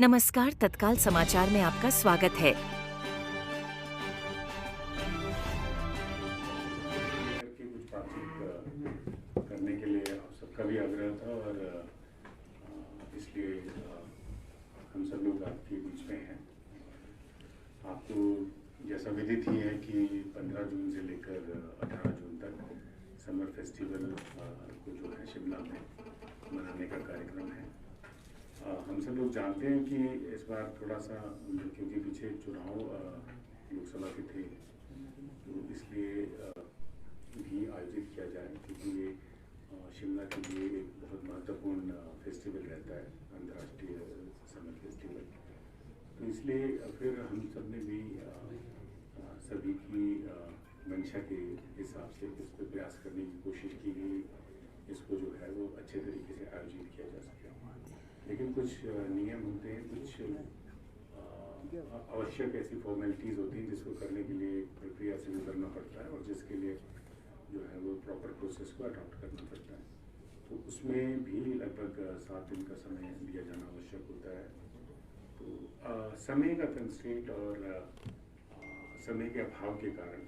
नमस्कार, तत्काल समाचार में आपका स्वागत है। की कुछ बातचीत करने के लिए आप सबका भी आग्रह था और इसलिए हम सब लोग आपके बीच में हैं। आपको जैसा विदित ही है कि 15 जून से लेकर 18 जून तक समर फेस्टिवल को जो है शिमला में मनाने का कार्यक्रम है। हम सब लोग जानते हैं कि इस बार थोड़ा सा क्योंकि पीछे चुनाव लोकसभा के थे, तो इसलिए भी आयोजित किया जाए, क्योंकि ये शिमला के लिए एक बहुत महत्वपूर्ण फेस्टिवल रहता है, अंतर्राष्ट्रीय समर फेस्टिवल। तो इसलिए फिर हम सब ने भी सभी की मंशा के हिसाब से इस पर प्रयास करने की कोशिश की गई, इसको जो है वो अच्छे तरीके से आयोजित किया जा सके। लेकिन कुछ नियम होते हैं, कुछ आवश्यक ऐसी फॉर्मेलिटीज़ होती हैं जिसको करने के लिए प्रक्रिया से गुजरना पड़ता है और जिसके लिए जो है वो प्रॉपर प्रोसेस को अडॉप्ट करना पड़ता है। तो उसमें भी लगभग 7 दिन का समय दिया जाना आवश्यक होता है। तो समय का कंस्ट्रेंट और समय के अभाव के कारण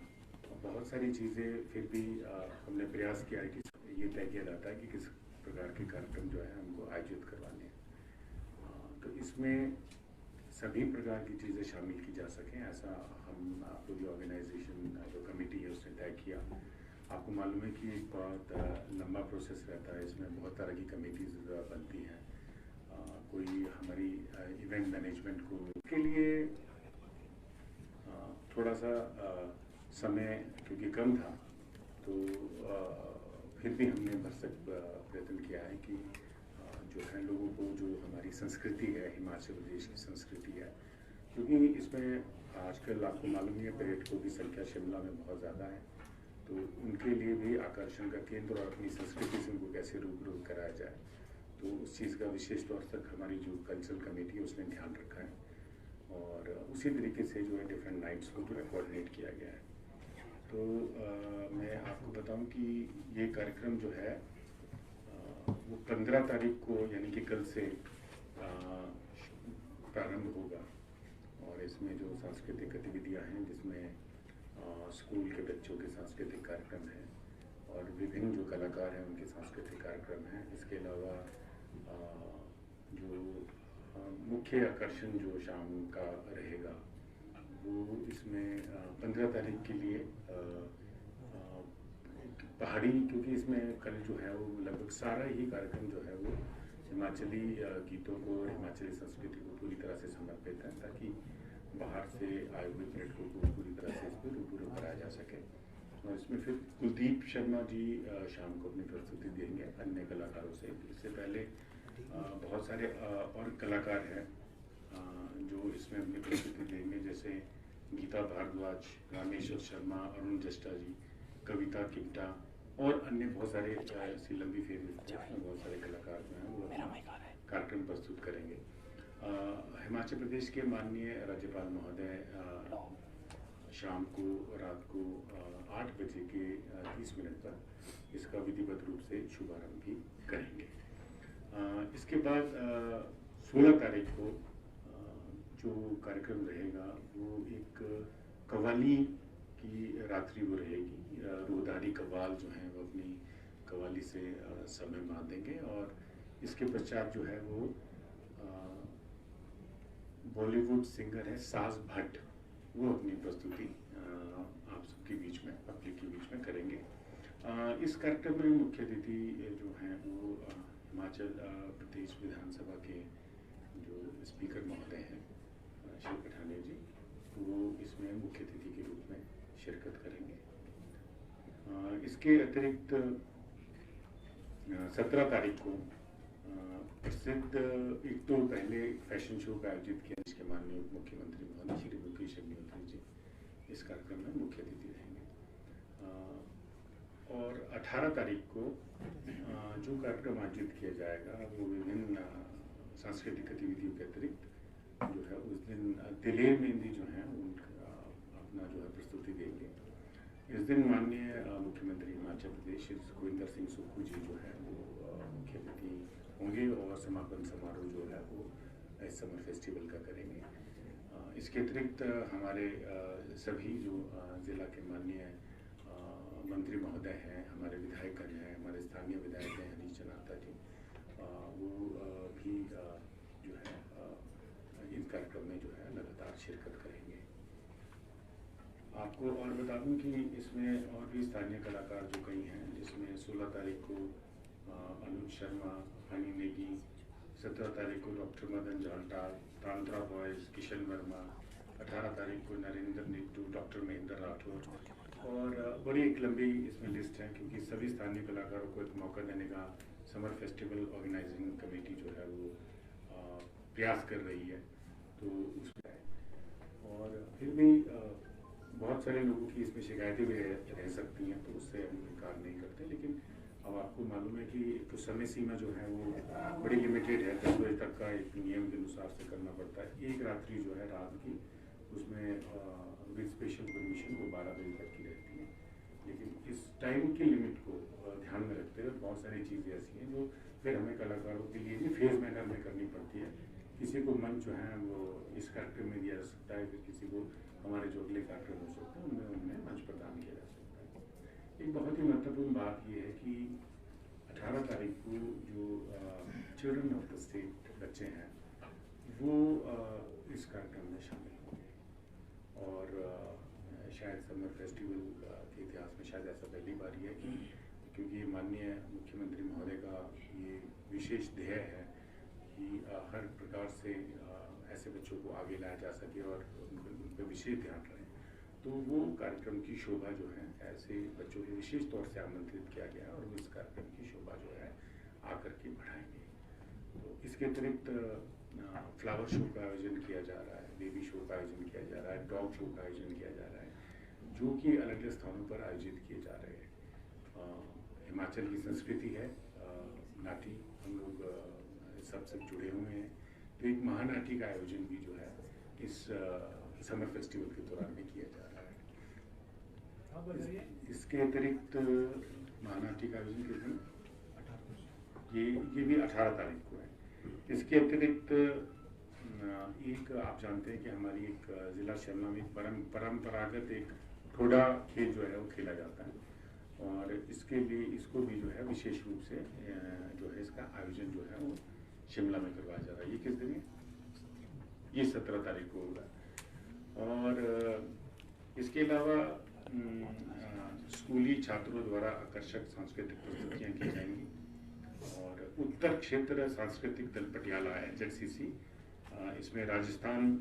बहुत सारी चीज़ें फिर भी हमने प्रयास किया है कि ये तय किया जाता है कि किस प्रकार के कार्यक्रम जो है हमको आयोजित करवाने हैं। तो इसमें सभी प्रकार की चीज़ें शामिल की जा सकें, ऐसा हम पूरी ऑर्गेनाइजेशन जो कमेटी है उसने तय किया। आपको मालूम है कि एक बहुत लंबा प्रोसेस रहता है, इसमें बहुत तरह की कमेटीज बनती हैं। कोई हमारी इवेंट मैनेजमेंट को के लिए थोड़ा सा समय क्योंकि कम था, तो फिर भी हमने भरसक प्रयत्न किया है कि जो है लोगों को जो हमारी संस्कृति है, हिमाचल प्रदेश की संस्कृति है, क्योंकि इसमें आजकल आपको मालूम ही है पर्यटकों की संख्या शिमला में बहुत ज़्यादा है, तो उनके लिए भी आकर्षण का केंद्र और अपनी संस्कृति से उनको कैसे रूबरू कराया जाए, तो उस चीज़ का विशेष तौर तक हमारी जो कल्चरल कमेटी है उसने ध्यान रखा है और उसी तरीके से जो है डिफरेंट नाइट्स को जो है कोऑर्डिनेट किया गया है। तो मैं आपको बताऊं कि ये कार्यक्रम जो है वो 15 तारीख को यानी कि कल से प्रारंभ होगा और इसमें जो सांस्कृतिक गतिविधियां हैं, जिसमें स्कूल के बच्चों के सांस्कृतिक कार्यक्रम हैं और विभिन्न जो कलाकार हैं उनके सांस्कृतिक कार्यक्रम हैं। इसके अलावा जो मुख्य आकर्षण जो शाम का रहेगा वो इसमें 15 तारीख के लिए पहाड़ी, क्योंकि इसमें कल जो है वो लगभग सारा ही कार्यक्रम जो है वो हिमाचली गीतों को, हिमाचली संस्कृति को पूरी तरह से समर्पित है, ताकि बाहर से आए हुए पर्यटकों को पूरी तरह से इसमें रूबरू कराया जा सके। और इसमें फिर कुलदीप शर्मा जी शाम को अपनी प्रस्तुति देंगे अन्य कलाकारों से। इससे पहले बहुत सारे और कलाकार हैं जो इसमें अपनी प्रस्तुति देंगे, जैसे गीता भारद्वाज, रामेश्वर शर्मा, अरुण जस्टा जी, कविता किप्टा और अन्य बहुत सारे ऐसी लंबी फेवरेट बहुत सारे कलाकार जो हैं वो कार्यक्रम प्रस्तुत करेंगे। हिमाचल प्रदेश के माननीय राज्यपाल महोदय शाम को रात को 8 बजे के 30 मिनट पर इसका विधिवत रूप से शुभारंभ भी करेंगे। इसके बाद 16 तारीख को जो कार्यक्रम रहेगा वो एक कव्वाली की रात्रि वो रहेगी। रोहदारी कव्वाल जो हैं वो अपनी कव्वाली से समय बांधेंगे और इसके पश्चात जो है वो बॉलीवुड सिंगर है साज भट्ट, वो अपनी प्रस्तुति आप सबके बीच में, पब्लिक के बीच में करेंगे। इस कार्यक्रम में मुख्य अतिथि जो हैं वो हिमाचल प्रदेश विधानसभा के जो स्पीकर महोदय हैं शिव पठानिया जी, वो इसमें मुख्य अतिथि के रूप में शिरकत करेंगे। इसके अतिरिक्त 17 तारीख को प्रसिद्ध एक तो पहले फैशन शो का आयोजित किया, जिसके माननीय उप मुख्यमंत्री महोदय श्री मुकेश अग्निहोत्री जी इस कार्यक्रम में मुख्य अतिथि रहेंगे। और 18 तारीख को जो कार्यक्रम आयोजित किया जाएगा वो विभिन्न सांस्कृतिक गतिविधियों के अतिरिक्त जो है उस दिन दिलेर मेहंदी जो है उनका अपना जो है प्रस्तुति देंगे। इस दिन माननीय मुख्यमंत्री हिमाचल प्रदेश श्री सुखविंदर सिंह सुक्खू जी जो है वो मुख्य अतिथि होंगे और समापन समारोह जो है वो इस समर फेस्टिवल का करेंगे। इसके अतिरिक्त हमारे सभी जो ज़िला के माननीय मंत्री महोदय हैं, हमारे विधायकगण हैं, हमारे स्थानीय विधायक हैं हरीश जनाता जी, वो भी जो है इस कार्यक्रम में जो है लगातार शिरकत करेंगे। आपको और बता दूं कि इसमें और भी स्थानीय कलाकार जो कई हैं, जिसमें 16 तारीख को अनुज शर्मा, हनी नेगी, 17 तारीख को डॉक्टर मदन जांटाल, तांत्रा बॉयज, किशन वर्मा, 18 तारीख को नरेंद्र निट्टू, डॉक्टर महेंद्र राठौर, और बड़ी एक लंबी इसमें लिस्ट है, क्योंकि सभी स्थानीय कलाकारों को एक मौका देने का समर फेस्टिवल ऑर्गेनाइजिंग कमेटी जो है वो प्रयास कर रही है। तो उसमें और फिर भी बहुत सारे लोगों की इसमें शिकायतें भी रह सकती हैं, तो उससे हम इनकार नहीं करते। लेकिन अब आपको मालूम है कि तो समय सीमा जो है वो बड़ी लिमिटेड है, 10 बजे तक का एक नियम के अनुसार से करना पड़ता है। एक रात्रि जो है रात की, उसमें विद स्पेशल परमिशन वो 12 बजे तक की रहती है। लेकिन इस टाइम की लिमिट को ध्यान में रखते हुए बहुत सारी चीज़ें ऐसी हैं जो फिर हमें कलाकारों के लिए भी फेज मैनर में करनी पड़ती है। किसी को मंच जो है वो इस कार्यक्रम में दिया जा सकता है, फिर किसी को हमारे जो अगले कार्यक्रम हो सकते हैं उनमें मंच प्रदान किया जा सकता है। एक बहुत ही महत्वपूर्ण बात ये है कि 18 तारीख को जो चिल्ड्रन ऑफ द स्टेट बच्चे हैं वो इस कार्यक्रम में शामिल होंगे। और शायद समर फेस्टिवल के इतिहास में शायद ऐसा पहली बार ही है कि क्योंकि माननीय मुख्यमंत्री महोदय का ये विशेष ध्येय है कि हर प्रकार से ऐसे बच्चों को आगे लाया जा सके और उन पर विशेष ध्यान रहे। तो वो कार्यक्रम की शोभा जो है ऐसे बच्चों को विशेष तौर से आमंत्रित किया गया और वो इस कार्यक्रम की शोभा जो है आकर के बढ़ाएंगे। तो इसके अतिरिक्त फ्लावर शो का आयोजन किया जा रहा है, बेबी शो का आयोजन किया जा रहा है, डॉग शो का आयोजन किया जा रहा है, जो कि अलग अलग स्थानों पर आयोजित किए जा रहे हैं। हिमाचल की संस्कृति है नाटी, हम लोग सबसे जुड़े हुए हैं, तो एक महानाटी का आयोजन भी जो है इस समर फेस्टिवल के दौरान में किया जा रहा है। इसके अतिरिक्त महानाटी का आयोजन किस दिन? ये भी 18 तारीख को है। इसके अतिरिक्त एक आप जानते हैं कि हमारी एक ज़िला शिमला में परंपरागत एक ठोडा खेल जो है वो खेला जाता है, और इसके लिए इसको भी जो है विशेष रूप से जो है इसका आयोजन जो है वो शिमला में करवाया जा रहा है। ये किस दिन है? ये 17 तारीख को होगा। और इसके अलावा स्कूली छात्रों द्वारा आकर्षक सांस्कृतिक प्रस्तुतियाँ की जाएंगी। और उत्तर क्षेत्र सांस्कृतिक दल पटियाला है ZCC, इसमें राजस्थान,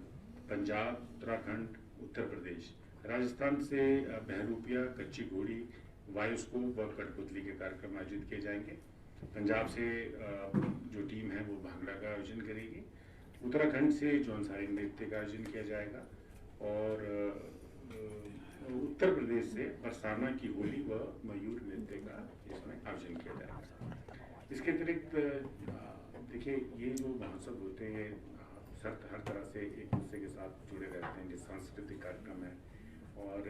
पंजाब, उत्तराखंड, उत्तर प्रदेश, राजस्थान से बहरूपिया, कच्ची घोड़ी, वायुस्कोप व कठपुतली के कार्यक्रम आयोजित किए जाएंगे। पंजाब से जो टीम है वो भांगड़ा का आयोजन करेगी। उत्तराखंड से जौनसारी नृत्य का आयोजन किया जाएगा। और उत्तर प्रदेश से बरसाना की होली व मयूर नृत्य का इसमें आयोजन किया जाएगा। इसके अतिरिक्त देखिए ये जो महोत्सव होते हैं हर तरह से एक दूसरे के साथ जुड़े रहते हैं, जिस सांस्कृतिक कार्यक्रम है, और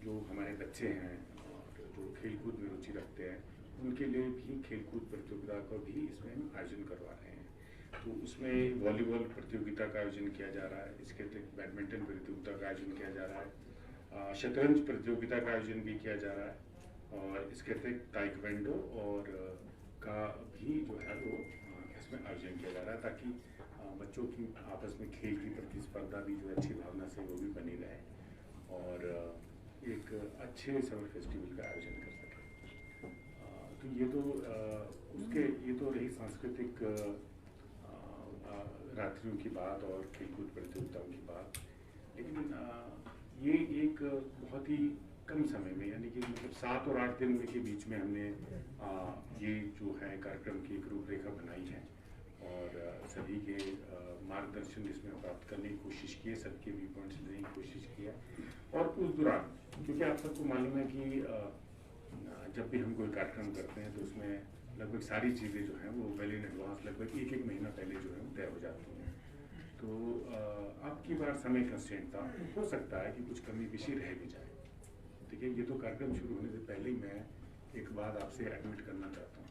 जो हमारे बच्चे हैं और जो खेलकूद में रुचि रखते हैं उनके लिए भी खेलकूद प्रतियोगिता का भी इसमें हम आयोजन करवा रहे हैं। तो उसमें वॉलीबॉल प्रतियोगिता का आयोजन किया जा रहा है, इसके अतिरिक्त बैडमिंटन प्रतियोगिता का आयोजन किया जा रहा है, शतरंज प्रतियोगिता का आयोजन भी किया जा रहा है, और इसके अतिरिक्त ताइक्वांडो और का भी जो है वो इसमें आयोजन किया जा रहा है, ताकि बच्चों की आपस में खेल की प्रतिस्पर्धा भी जो अच्छी भावना से वो भी बनी रहे और एक अच्छे समर फेस्टिवल का आयोजन कर सके। तो ये तो रही सांस्कृतिक रात्रियों की बात और खेलकूद प्रतियोगिताओं की बात। लेकिन ये एक बहुत ही कम समय में, यानी कि मतलब 7 और 8 दिन के बीच में हमने ये जो है कार्यक्रम की एक रूपरेखा बनाई है और सभी के मार्गदर्शन इसमें प्राप्त करने की कोशिश की है, सबके व्यू पॉइंट्स लेने की कोशिश की है। और उस दौरान, क्योंकि आप सबको मालूम है कि जब भी हम कोई कार्यक्रम करते हैं तो उसमें लगभग सारी चीज़ें जो हैं वो वेल इन एडवांस लगभग एक महीना पहले जो है वो तय हो जाती हैं। तो अब की बार समय कंस्ट्रेंट था, हो सकता है कि कुछ कमी पेशी रह भी जाए। देखिए ये तो कार्यक्रम शुरू होने से पहले ही मैं एक बात आपसे एडमिट करना चाहता हूँ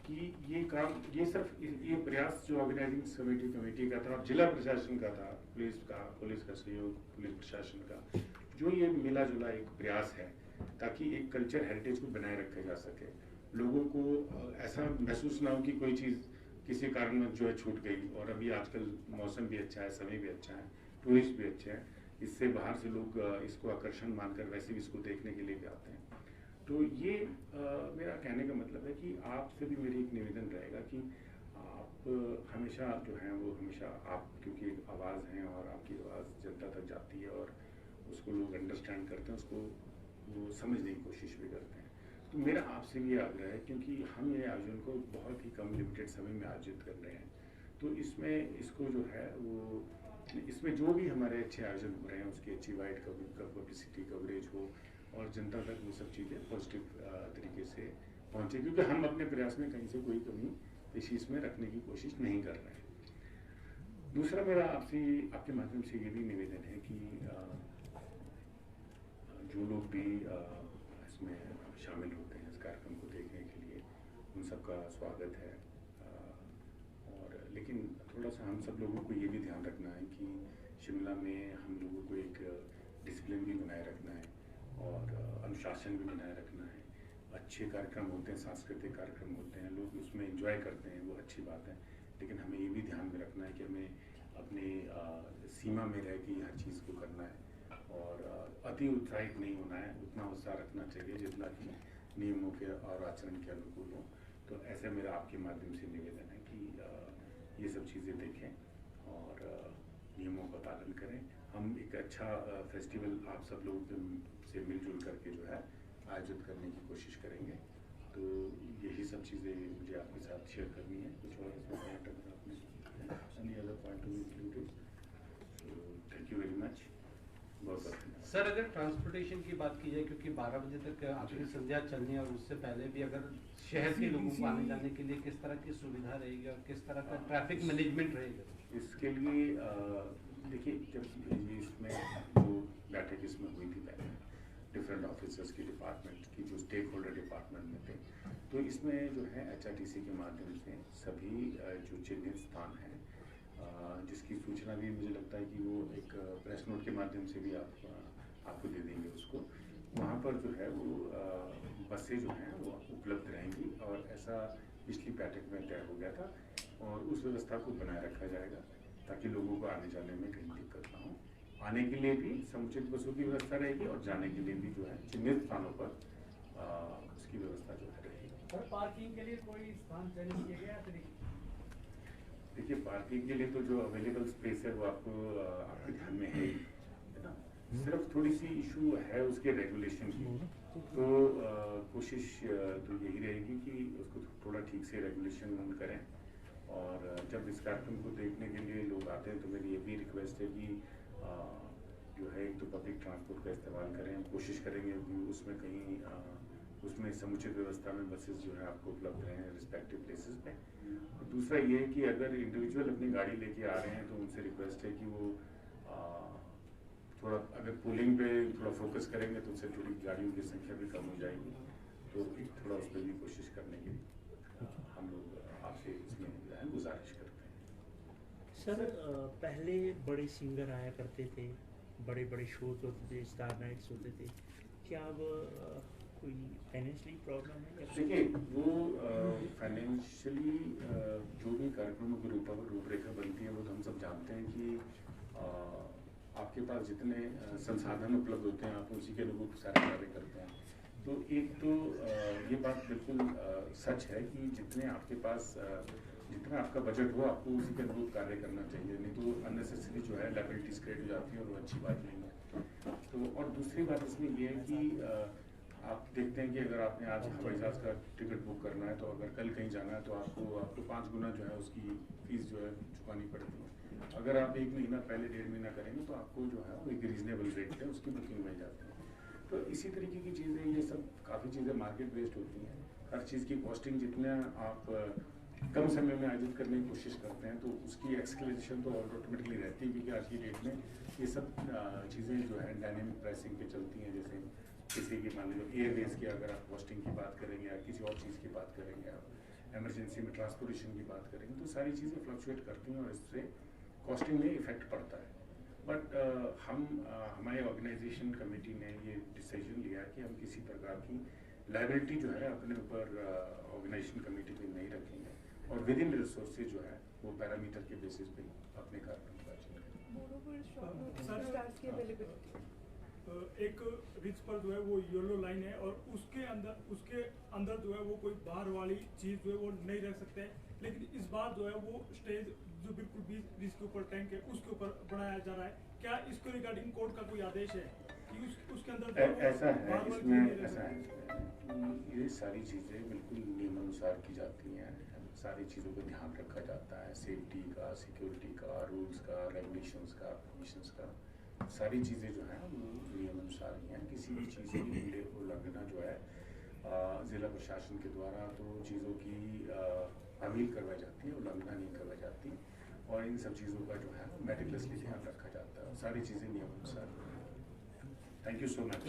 कि ये सिर्फ ये प्रयास जो ऑर्गेनाइजिंग कमेटी का था और जिला प्रशासन का था, पुलिस का सहयोग, पुलिस प्रशासन का, जो ये मिला जुला एक प्रयास है ताकि एक कल्चर हेरिटेज को बनाए रखा जा सके। लोगों को ऐसा महसूस ना हो कि कोई चीज़ किसी कारण जो है छूट गई। और अभी आजकल मौसम भी अच्छा है, समय भी अच्छा है, टूरिस्ट भी अच्छे हैं, इससे बाहर से लोग इसको आकर्षण मानकर वैसे भी इसको देखने के लिए भी आते हैं। तो ये मेरा कहने का मतलब है कि आपसे भी मेरी एक निवेदन रहेगा कि आप हमेशा जो है वो हमेशा आप, क्योंकि एक आवाज़ हैं और आपकी आवाज़ जनता तक जाती है और उसको लोग अंडरस्टैंड करते हैं, उसको वो समझने की कोशिश भी करते हैं। तो मेरा आपसे भी आग्रह है, क्योंकि हम ये आयोजन को बहुत ही कम लिमिटेड समय में आयोजित कर रहे हैं, तो इसमें इसको जो है वो इसमें जो भी हमारे अच्छे आयोजन हो रहे हैं उसकी अच्छी वाइड पब्लिसिटी कवरेज हो और जनता तक वो सब चीज़ें पॉजिटिव तरीके से पहुँचे, क्योंकि हम अपने प्रयास में कहीं से कोई कमी इस चीज़ में रखने की कोशिश नहीं कर रहे हैं। दूसरा मेरा आपके माध्यम से ये भी निवेदन है कि जो लोग भी इसमें शामिल होते हैं इस कार्यक्रम को देखने के लिए, उन सबका स्वागत है। और लेकिन थोड़ा सा हम सब लोगों को ये भी ध्यान रखना है कि शिमला में हम लोगों को एक डिसिप्लिन भी बनाए रखना है और अनुशासन भी बनाए रखना है। अच्छे कार्यक्रम होते हैं, सांस्कृतिक कार्यक्रम होते हैं, लोग उसमें एंजॉय करते हैं, वो अच्छी बात है, लेकिन हमें ये भी ध्यान में रखना है कि हमें अपने सीमा में रह के हर चीज़ को करना है और अति उत्साहित नहीं होना है, उतना उत्साह रखना चाहिए जितना कि नियमों के और आचरण के अनुकूल हो। तो ऐसा मेरा आपके माध्यम से निवेदन है कि ये सब चीज़ें देखें और नियमों का पालन करें। हम एक अच्छा फेस्टिवल आप सब लोगों से मिलजुल करके जो है आयोजित करने की कोशिश करेंगे। तो यही सब चीज़ें मुझे आपके साथ शेयर करनी है। कुछ और इसमें पॉइंट अगर आपने any other point two included, तो थैंक यू वेरी मच। बहुत बहुत सर, अगर ट्रांसपोर्टेशन की बात की जाए, क्योंकि 12 बजे तक आखिरी संध्या चलनी है और उससे पहले भी अगर शहर के लोगों को आने जाने के लिए किस तरह की सुविधा रहेगी और किस तरह का ट्रैफिक मैनेजमेंट रहेगा? इसके लिए देखिए, जब ये इसमें जो बैठक इसमें हुई थी पहले डिफरेंट ऑफिसर्स की, डिपार्टमेंट की, जो स्टेक होल्डर डिपार्टमेंट में थे, तो इसमें जो है HRTC के माध्यम से सभी जो चिन्हित स्थान हैं, जिसकी सूचना भी मुझे लगता है कि वो एक प्रेस नोट के माध्यम से भी आपको दे देंगे उसको, वहाँ पर जो है वो बसें जो हैं वो उपलब्ध रहेंगी और ऐसा पिछली बैठक में तय हो गया था और उस व्यवस्था को बनाए रखा जाएगा ताकि लोगों को आने जाने में कहीं दिक्कत ना हो। आने के लिए भी समुचित बसों की व्यवस्था रहेगी और जाने के लिए भी जो है चिन्हित स्थानों पर उसकी व्यवस्था जो है रहेगी। सर, पार्किंग के लिए कोई स्थान चयनित किया गया है? देखिए, पार्किंग के लिए तो जो अवेलेबल स्पेस है वो आपके ध्यान में है ना। सिर्फ थोड़ी सी इशू है उसके रेगुलेशन की, तो कोशिश तो यही रहेगी कि उसको थोड़ा ठीक से रेगुलेशन करें। और जब इस कार्यक्रम को देखने के लिए लोग आते हैं तो मेरी ये भी रिक्वेस्ट है कि जो है एक तो पब्लिक ट्रांसपोर्ट का इस्तेमाल करें। हम कोशिश करेंगे कि उसमें कहीं उसमें समुचित व्यवस्था में बसेस जो है आपको उपलब्ध रहें रिस्पेक्टिव प्लेसेस पे। और दूसरा ये है कि अगर इंडिविजुअल अपनी गाड़ी लेके आ रहे हैं तो उनसे रिक्वेस्ट है कि वो थोड़ा अगर पुलिंग पे थोड़ा फोकस करेंगे तो उससे थोड़ी गाड़ियों की संख्या भी कम हो जाएगी, तो थोड़ा उस पर भी कोशिश करने की हम लोग आपसे इसमें जो है गुजारिश करते हैं। सर, पहले बड़े सिंगर आया करते थे, बड़े बड़े शोज होते थे, स्टार नाइट्स होते थे, क्या अब कोई फाइनेंशियली प्रॉब्लम है? देखिए, वो फाइनेंशियली जो भी कार्यक्रमों की रूपरेखा बनती है वो तो हम सब जानते हैं कि आपके पास जितने संसाधन उपलब्ध होते हैं आप उसी के अनुरूप सारे कार्य करते हैं। तो एक तो ये बात बिल्कुल सच है कि जितने आपके पास जितना आपका बजट हो आपको उसी के अनुरूप कार्य करना चाहिए, नहीं तो अननेसेसरी जो है लायबिलिटीज क्रिएट हो जाती है और वो अच्छी बात नहीं है। तो और दूसरी बात इसमें ये है कि आप देखते हैं कि अगर आपने आज हवाई जहाज़ का टिकट बुक करना है तो अगर कल कहीं जाना है तो आपको 5 गुना जो है उसकी फीस जो है चुकानी पड़ती है। अगर आप 1 महीना पहले 1.5 महीना करेंगे तो आपको जो है वो एक रीजनेबल रेट है उसकी बुकिंग मिल जाती है। तो इसी तरीके की चीज़ें, ये सब काफ़ी चीज़ें मार्केट बेस्ड होती हैं। हर चीज़ की कॉस्टिंग जितना आप कम समय में आयोजित करने की कोशिश करते हैं तो उसकी एक्सक्लेशन तो ऑटोमेटिकली रहती है, क्योंकि आज की डेट में ये सब चीज़ें जो है डायनेमिक प्राइसिंग पे चलती हैं। जैसे किसी की मान लीजिए एयरवेज की अगर आप कॉस्टिंग की बात करेंगे या किसी और चीज़ की बात करेंगे आप, इमरजेंसी में ट्रांसपोर्टेशन की बात करेंगे तो सारी चीज़ें फ्लक्चुएट करती हैं और इससे कॉस्टिंग में इफेक्ट पड़ता है। बट हमारे ऑर्गेनाइजेशन कमेटी ने ये डिसीजन लिया कि हम किसी प्रकार की लायबिलिटी जो है अपने ऊपर ऑर्गेनाइजेशन कमेटी पे नहीं रखेंगे और विद इन रिसोर्सेज जो है वो पैरामीटर के बेसिस पे अपने कार्यक्रम का एक रिच पर जो है वो येलो लाइन है और उसके अंदर जो है वो कोई बाहर वाली चीज जो है वो नहीं रख सकते, लेकिन इस बार जो है वो स्टेज जो बिल्कुल भी जिसके ऊपर टैंक है उसके ऊपर बनाया जा रहा है। क्या इसको रिगार्डिंग कोर्ट का कोई आदेश है कि उसके अंदर जो है ऐसा है, बाहर वाली चीज इसमें नहीं रख ऐसा सकते? है कि ये सारी चीज़ें बिल्कुल नियमानुसार की जाती हैं, सारी चीज़ों का ध्यान रखा जाता है, सेफ्टी का, सिक्योरिटी का, रूल्स का, रेगुलेशंस का, परमिशंस का, सारी चीज़ें जो हैं वो नियमानुसार ही हैं। किसी भी चीज़ की उल्लंघना जो है ज़िला प्रशासन के द्वारा तो चीज़ों की अमील करवाई जाती है, उल्लंघना नहीं करवाई जाती और इन सब चीज़ों का जो है मेटिकुलसली ध्यान रखा जाता है, सारी चीज़ें नियमानुसार। Thank you so much.